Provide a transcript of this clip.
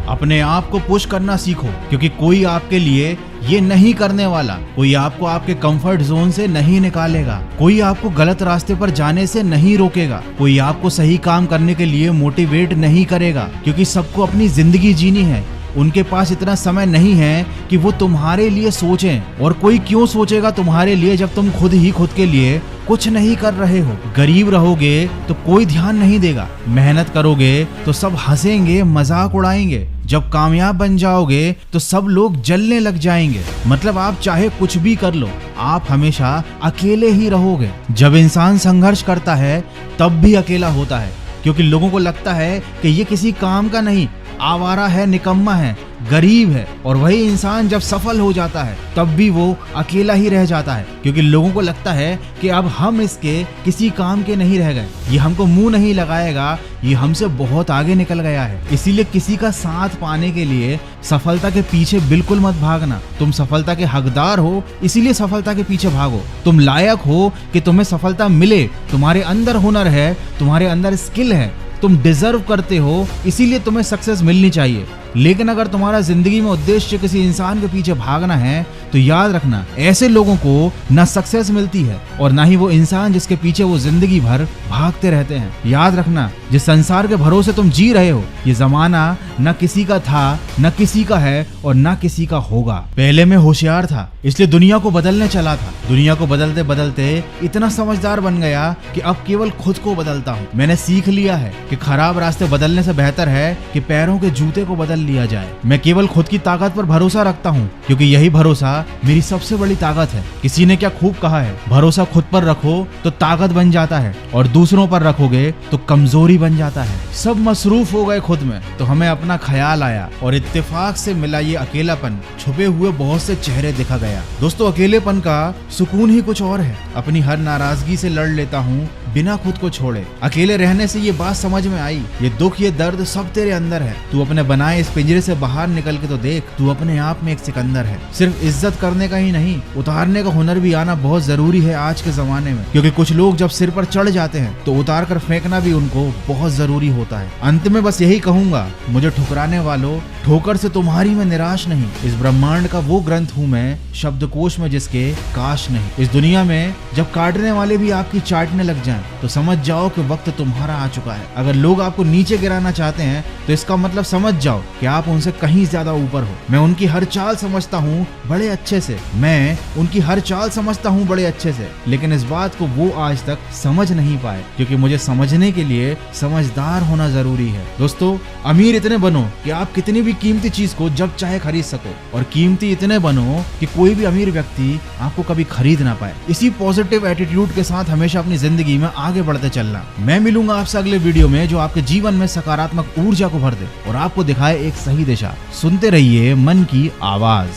अपने आप को पुश करना सीखो, क्योंकि कोई आपके लिए ये नहीं करने वाला। कोई आपको आपके कंफर्ट जोन से नहीं निकालेगा, कोई आपको गलत रास्ते पर जाने से नहीं रोकेगा, कोई आपको सही काम करने के लिए मोटिवेट नहीं करेगा, क्योंकि सबको अपनी जिंदगी जीनी है। उनके पास इतना समय नहीं है कि वो तुम्हारे लिए सोचें, और कोई क्यों सोचेगा तुम्हारे लिए जब तुम खुद ही खुद के लिए कुछ नहीं कर रहे हो। गरीब रहोगे तो कोई ध्यान नहीं देगा, मेहनत करोगे तो सब हंसेंगे, मजाक उड़ाएंगे। जब कामयाब बन जाओगे तो सब लोग जलने लग जाएंगे। मतलब आप चाहे कुछ भी कर लो, आप हमेशा अकेले ही रहोगे। जब इंसान संघर्ष करता है तब भी अकेला होता है, क्योंकि लोगों को लगता है कि ये किसी काम का नहीं, आवारा है, निकम्मा है, गरीब है। और वही इंसान जब सफल हो जाता है तब भी वो अकेला ही रह जाता है, क्योंकि लोगों को लगता है कि अब हम इसके किसी काम के नहीं रह गए, ये हमको मुंह नहीं लगाएगा, ये हमसे बहुत आगे निकल गया है। इसीलिए किसी का साथ पाने के लिए सफलता के पीछे बिल्कुल मत भागना। तुम सफलता के हकदार हो, इसीलिए सफलता के पीछे भागो। तुम लायक हो कि तुम्हें सफलता मिले, तुम्हारे अंदर हुनर है, तुम्हारे अंदर स्किल है, तुम डिजर्व करते हो, इसीलिए तुम्हें सक्सेस मिलनी चाहिए। लेकिन अगर तुम्हारा जिंदगी में उद्देश्य किसी इंसान के पीछे भागना है तो याद रखना, ऐसे लोगों को ना सक्सेस मिलती है और ना ही वो इंसान जिसके पीछे वो जिंदगी भर भागते रहते हैं। याद रखना, जिस संसार के भरोसे तुम जी रहे हो, ये जमाना न किसी का था, न किसी का है और न किसी का होगा। पहले मैं होशियार था, इसलिए दुनिया को बदलने चला था। दुनिया को बदलते बदलते इतना समझदार बन गया कि अब केवल खुद को बदलता हूँ। मैंने सीख लिया है कि खराब रास्ते बदलने से बेहतर है कि पैरों के जूते को बदल लिया जाए। मैं केवल खुद की ताकत पर भरोसा रखता हूँ, क्योंकि यही भरोसा मेरी सबसे बड़ी ताकत है। किसी ने क्या खूब कहा है, भरोसा खुद पर रखो तो ताकत बन जाता है, और दूसरों पर रखोगे तो कमजोरी बन जाता है। सब मसरूफ हो गए खुद में, तो हमें अपना ख्याल आया और इत्तेफाक से मिला ये अकेलापन। छुपे हुए बहुत से चेहरे दिखा गया। दोस्तों, अकेलेपन का सुकून ही कुछ और है। अपनी हर नाराजगी से लड़ लेता हूँ बिना खुद को छोड़े। अकेले रहने से ये बात समझ में आई, ये दुख, ये दर्द सब तेरे अंदर है। तू अपने बनाए इस पिंजरे से बाहर निकल के तो देख, तू अपने आप में एक सिकंदर है। सिर्फ इज्जत करने का ही नहीं, उतारने का हुनर भी आना बहुत जरूरी है आज के जमाने में, क्योंकि कुछ लोग जब सिर पर चढ़ जाते हैं तो उतार कर फेंकना भी उनको बहुत जरूरी होता है। अंत में बस यही कहूंगा, मुझे ठुकराने वालों, ठोकर से तुम्हारी मैं निराश नहीं। इस ब्रह्मांड का वो ग्रंथ हूँ मैं, शब्दकोश में जिसके काश नहीं। इस दुनिया में जब काटने वाले भी आपकी चाटने लग जाएं तो समझ जाओ कि वक्त तुम्हारा आ चुका है। अगर लोग आपको नीचे गिराना चाहते हैं तो इसका मतलब समझ जाओ कि आप उनसे कहीं ज्यादा ऊपर हो। मैं उनकी हर चाल समझता हूँ बड़े अच्छे से, मैं उनकी हर चाल समझता हूँ बड़े अच्छे से, लेकिन इस बात को वो आज तक समझ नहीं पाए, क्योंकि मुझे समझने के लिए समझदार होना जरूरी है। दोस्तों, अमीर इतने बनो कि आप कितनी भी कीमती चीज को जब चाहे खरीद सको, और कीमती इतने बनो कि कोई भी अमीर व्यक्ति आपको कभी खरीद ना पाए। इसी पॉजिटिव एटीट्यूड के साथ हमेशा अपनी जिंदगी में आगे बढ़ते चलना। मैं मिलूंगा आपसे अगले वीडियो में जो आपके जीवन में सकारात्मक ऊर्जा को भर दे और आपको दिखाए एक सही दिशा। सुनते रहिए मन की आवाज।